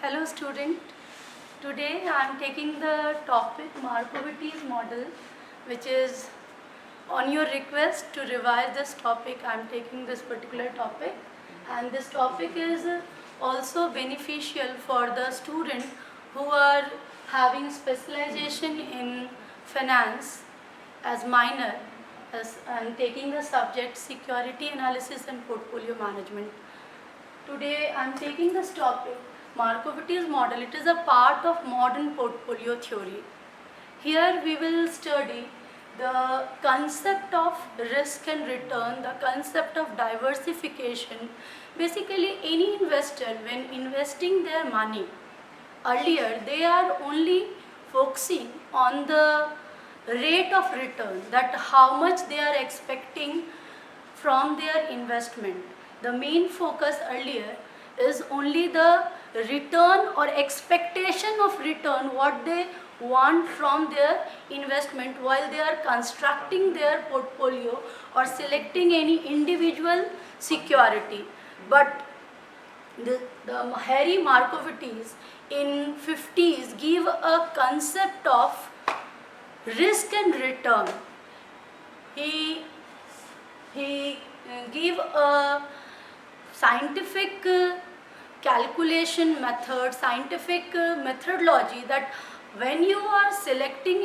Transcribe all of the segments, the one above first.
Hello student, today I am taking the topic Markovitti's model, which is on your request to revise this topic. I am taking this particular topic, and this topic is also beneficial for the student who are having specialization in finance as minor and taking the subject security analysis and portfolio management. Today I am taking this topic, Markovitti's model. It is a part of modern portfolio theory. Here we will study the concept of risk and return, the concept of diversification. Basically, any investor, when investing their money, earlier they are only focusing on the rate of return, that how much they are expecting from their investment. The main focus earlier is only the return or expectation of return, what they want from their investment while they are constructing their portfolio or selecting any individual security. But the Harry Markovittis in 50s give a concept of risk and return. He give a scientific calculation method, scientific methodology, that when you are selecting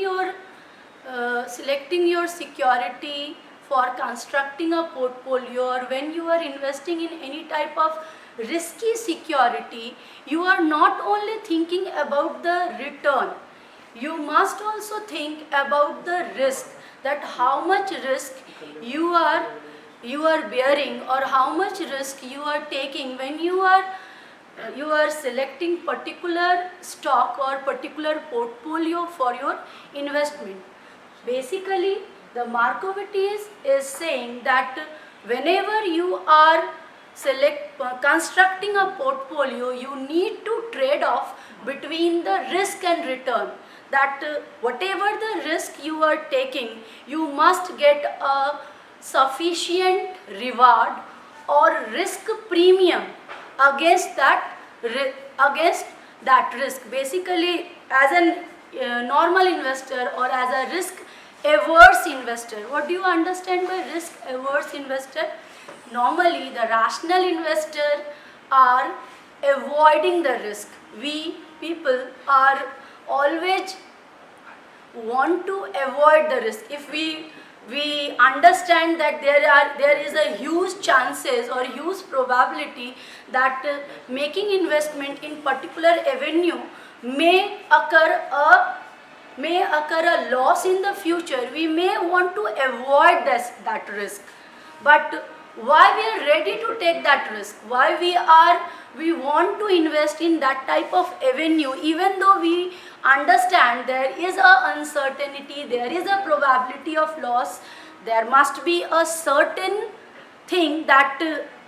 your security for constructing a portfolio, or when you are investing in any type of risky security, you are not only thinking about the return, you must also think about the risk, that how much risk you are bearing, or how much risk you are taking when you are selecting particular stock or particular portfolio for your investment. Basically, the Markovittis is saying that whenever you are constructing a portfolio, you need to trade off between the risk and return, that whatever the risk you are taking, you must get a sufficient reward or risk premium against that risk. Basically, as a normal investor or as a risk averse investor, what do you understand by risk averse investor? Normally, the rational investor are avoiding the risk. We people are always want to avoid the risk. If we understand that there is a huge chances or huge probability that making investment in particular avenue may occur a loss in the future, we may want to avoid that risk. But why we are ready to take that risk, why we want to invest in that type of avenue, even though we understand there is a uncertainty, there is a probability of loss, there must be a certain thing that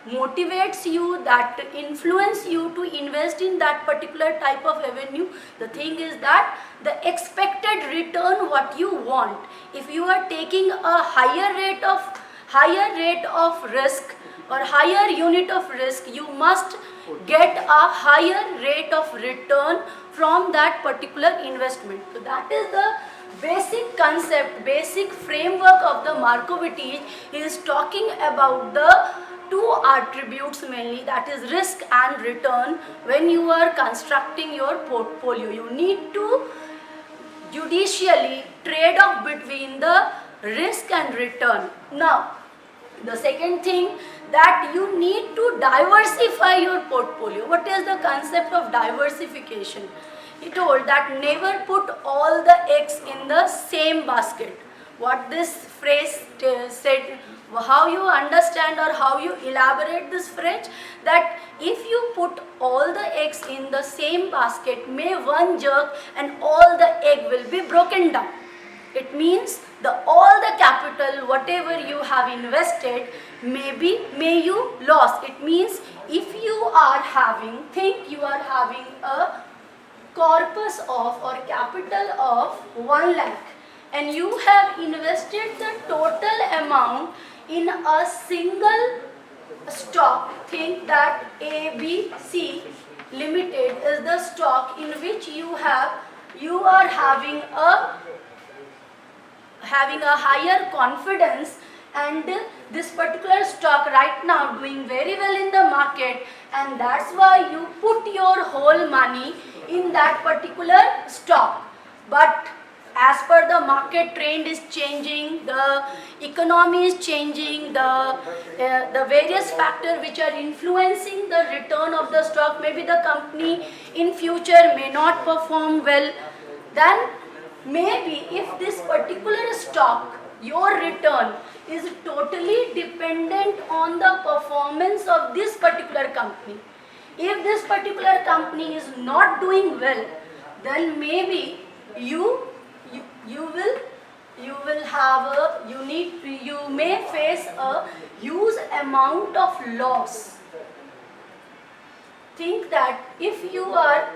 motivates you, that influence you to invest in that particular type of avenue. The thing is that the expected return what you want, if you are taking a higher rate of risk or higher unit of risk, you must get a higher rate of return from that particular investment. So that is the basic concept, basic framework of the Markovittis. He is talking about the two attributes mainly, that is risk and return. When you are constructing your portfolio, you need to judicially trade off between the risk and return. Now, the second thing, that you need to diversify your portfolio. What is the concept of diversification? He told that never put all the eggs in the same basket. What this phrase said, how you understand or how you elaborate this phrase, that if you put all the eggs in the same basket, may one jerk and all the egg will be broken down. It means all the capital, whatever you have invested, may you lost. It means if you are having a corpus of or capital of 1 lakh, and you have invested the total amount in a single stock, think that ABC Limited is the stock in which you are having a higher confidence, and this particular stock right now doing very well in the market, and that's why you put your whole money in that particular stock. But as per the market trend is changing, the economy is changing, the various factors which are influencing the return of the stock, maybe the company in future may not perform well, then maybe if this particular stock, your return is totally dependent on the performance of this particular company. If this particular company is not doing well, then maybe you may face a huge amount of loss. Think that if you are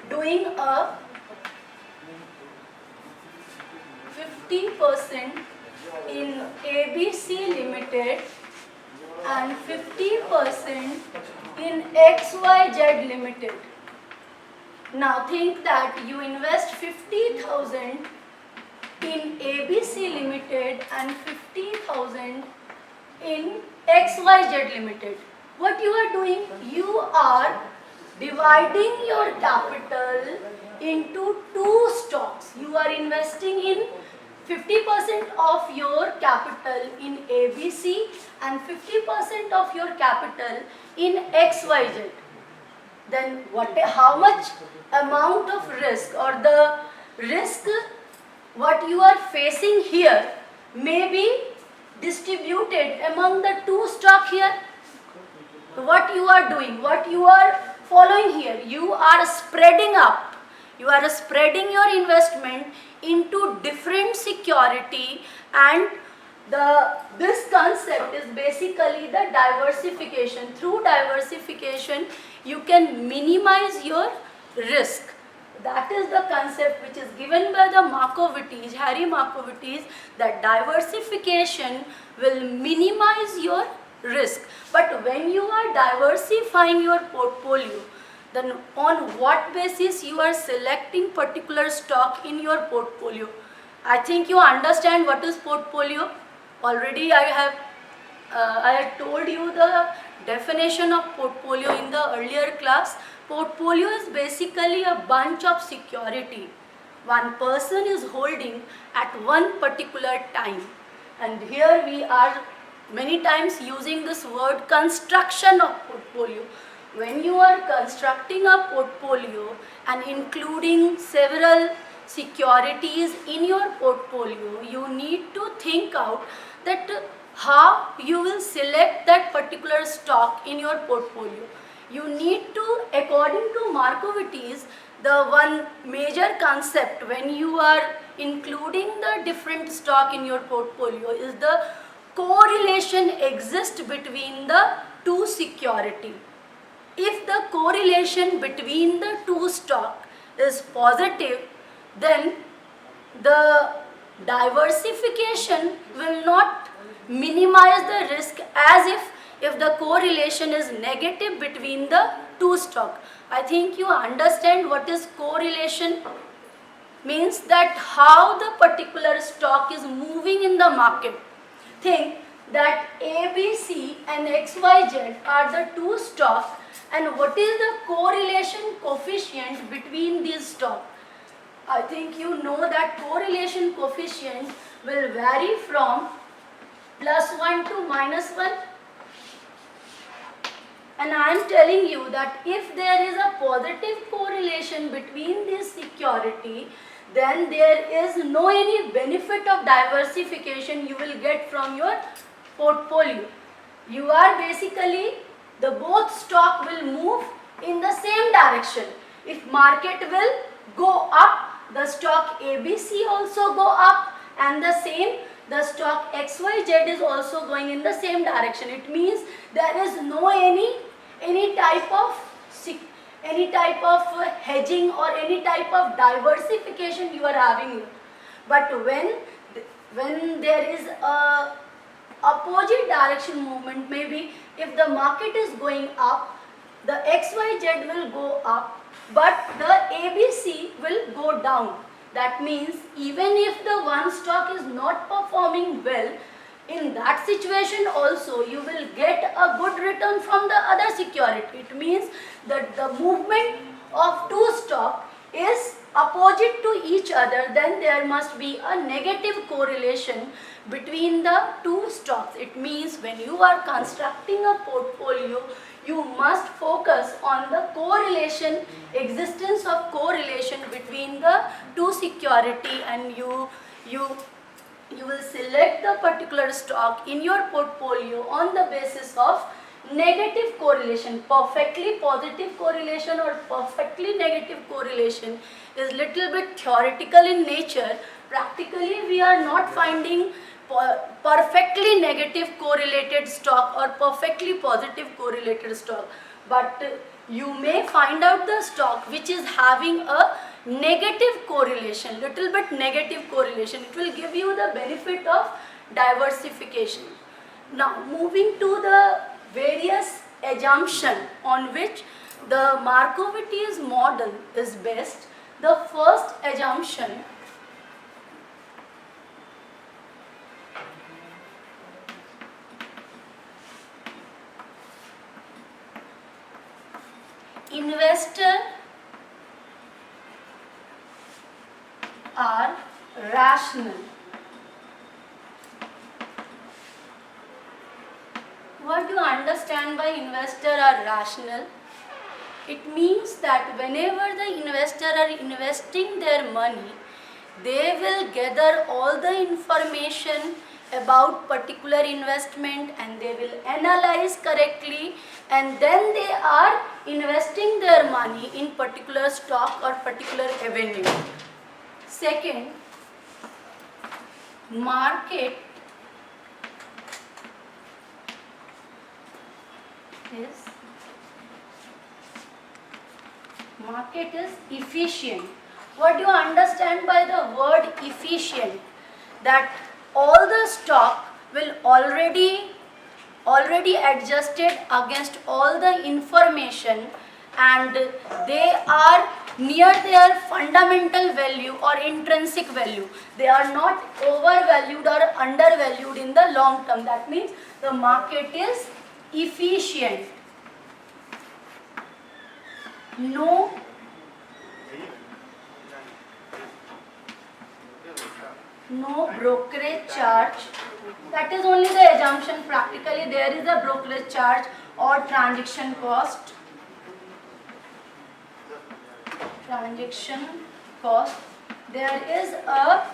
doing a 50% in ABC Limited and 50% in XYZ Limited. Now think that you invest 50,000 in ABC Limited and 50,000 in XYZ Limited. What you are doing? You are dividing your capital into two stocks. You are investing in 50% of your capital in ABC and 50% of your capital in XYZ. Then how much amount of risk, or the risk what you are facing here may be distributed among the two stock here. What you are doing, what you are following here, you are spreading up. You are spreading your investment into different security, and this concept is basically the diversification. Through diversification, you can minimize your risk. That is the concept which is given by the Markowitz, Harry Markowitz, that diversification will minimize your risk. But when you are diversifying your portfolio, then on what basis you are selecting particular stock in your portfolio? I think you understand what is portfolio. Already I had told you the definition of portfolio in the earlier class. Portfolio is basically a bunch of security one person is holding at one particular time. And here we are many times using this word construction of portfolio. When you are constructing a portfolio and including several securities in your portfolio, you need to think out that how you will select that particular stock in your portfolio. You need to, according to Markowitz, the one major concept when you are including the different stock in your portfolio is the correlation exists between the two security. If the correlation between the two stock is positive, then the diversification will not minimize the risk as if the correlation is negative between the two stock. I think you understand what is correlation. Means that how the particular stock is moving in the market. Think that ABC and XYZ are the two stocks, and what is the correlation coefficient between these stocks? I think you know that correlation coefficient will vary from +1 to -1. And I am telling you that if there is a positive correlation between this security, then there is no any benefit of diversification you will get from your portfolio. You are basically, the both stock will move in the same direction. If market will go up, the stock ABC also go up, and the same, the stock XYZ is also going in the same direction. It means there is no any type of hedging or any type of diversification you are having here. But when there is a opposite direction movement, maybe if the market is going up, the XYZ will go up, but the ABC will go down. That means even if the one stock is not performing well, in that situation also you will get a good return from the other security. It means that the movement of two stock is opposite to each other, then there must be a negative correlation between the two stocks. It means when you are constructing a portfolio, you must focus on the correlation, existence of correlation between the two security, and you will select the particular stock in your portfolio on the basis of negative correlation. Perfectly positive correlation or perfectly negative correlation is little bit theoretical in nature. Practically we are not finding perfectly negative correlated stock or perfectly positive correlated stock, but you may find out the stock which is having a negative correlation, little bit negative correlation. It will give you the benefit of diversification. Now moving to the various assumption on which the Markovitch's model is based. The first assumption investor are rational. What do you understand by investor are rational? It means that whenever the investor are investing their money, they will gather all the information about particular investment and they will analyze correctly, and then they are investing their money in particular stock or particular avenue. Second, market is efficient. What do you understand by the word efficient? That all the stock will already adjusted against all the information, and they are near their fundamental value or intrinsic value. They are not overvalued or undervalued in the long term. That means the market is efficient. No brokerage charge. That is only the assumption. Practically there is a brokerage charge or transaction cost. There is a,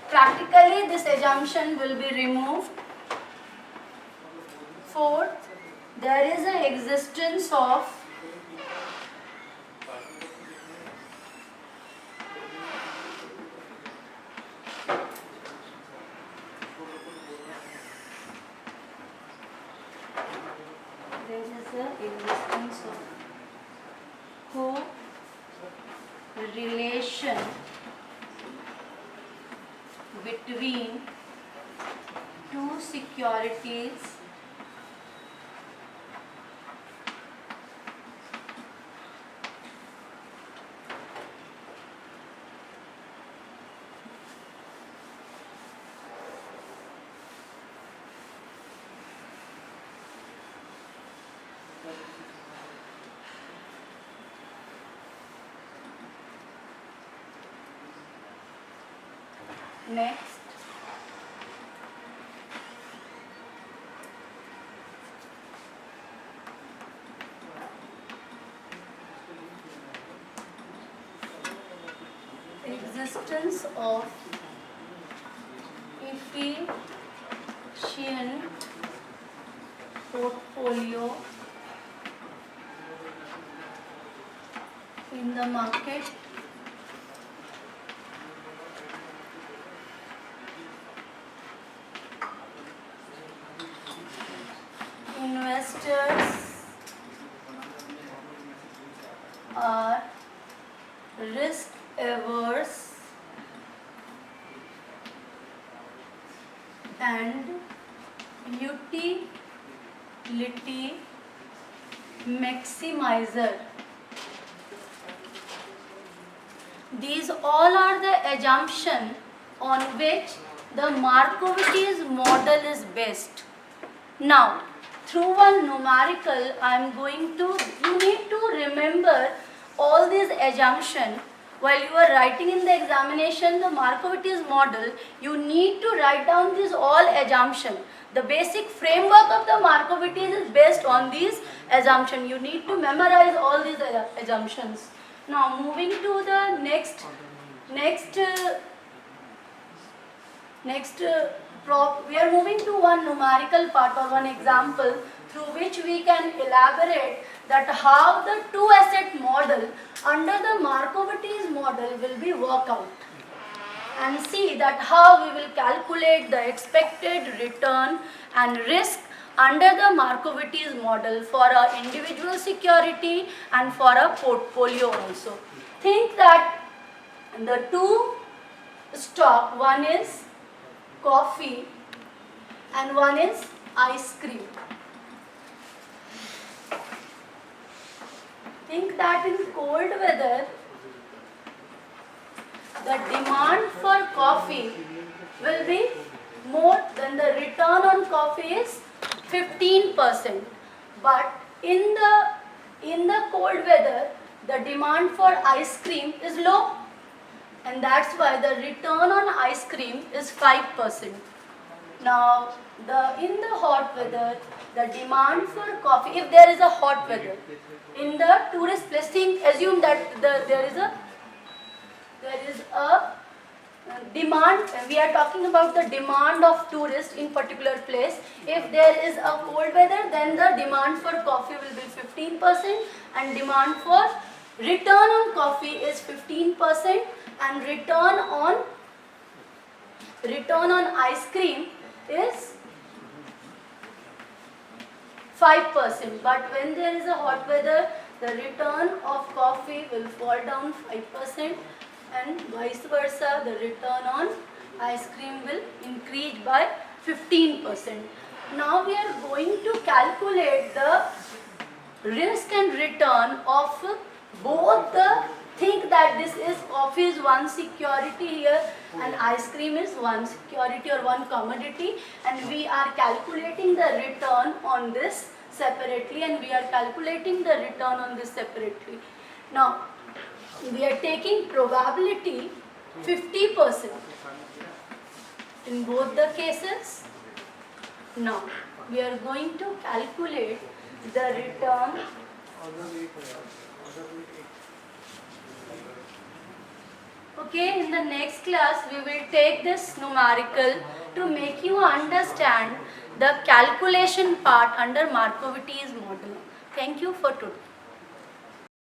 practically this assumption will be removed. Fourth, there is an existence of correlation between two securities next. Existence of efficient portfolio in the market. Investors are risk averse and utility maximizer. These all are the assumption on which the Markovitch's model is based. Now, through one numerical, you need to remember all these assumptions. While you are writing in the examination the Markovitch's model, you need to write down these all assumptions. The basic framework of the Markovitch's is based on these assumptions. You need to memorize all these assumptions. Now, moving to the next we are moving to one numerical part or one example through which we can elaborate that how the two asset model under the Markovitch's model will be worked out, and see that how we will calculate the expected return and risk under the Markovitch's model for a individual security and for a portfolio also. Think that the two stock, one is coffee and one is ice cream. Think that in cold weather, the demand for coffee will be more than the return on coffee is 15%. But in the cold weather, the demand for ice cream is low, and that's why the return on ice cream is 5%. Now, in the hot weather, the demand for coffee, if there is a hot weather, in the tourist place, assume that there is a demand. We are talking about the demand of tourists in particular place. If there is a cold weather, then the demand for coffee will be 15%, and demand for return on coffee is 15%, and return on ice cream is 5%. But when there is a hot weather, the return of coffee will fall down 5%, and vice versa, the return on ice cream will increase by 15%. Now we are going to calculate the risk and return of both the, think that this is coffee is one security here and ice cream is one security or one commodity, and we are calculating the return on this separately, and we are calculating the return on this separately. Now, we are taking probability 50% in both the cases. Now, we are going to calculate the return . Okay, in the next class we will take this numerical to make you understand the calculation part under Markovitch's model. Thank you for today.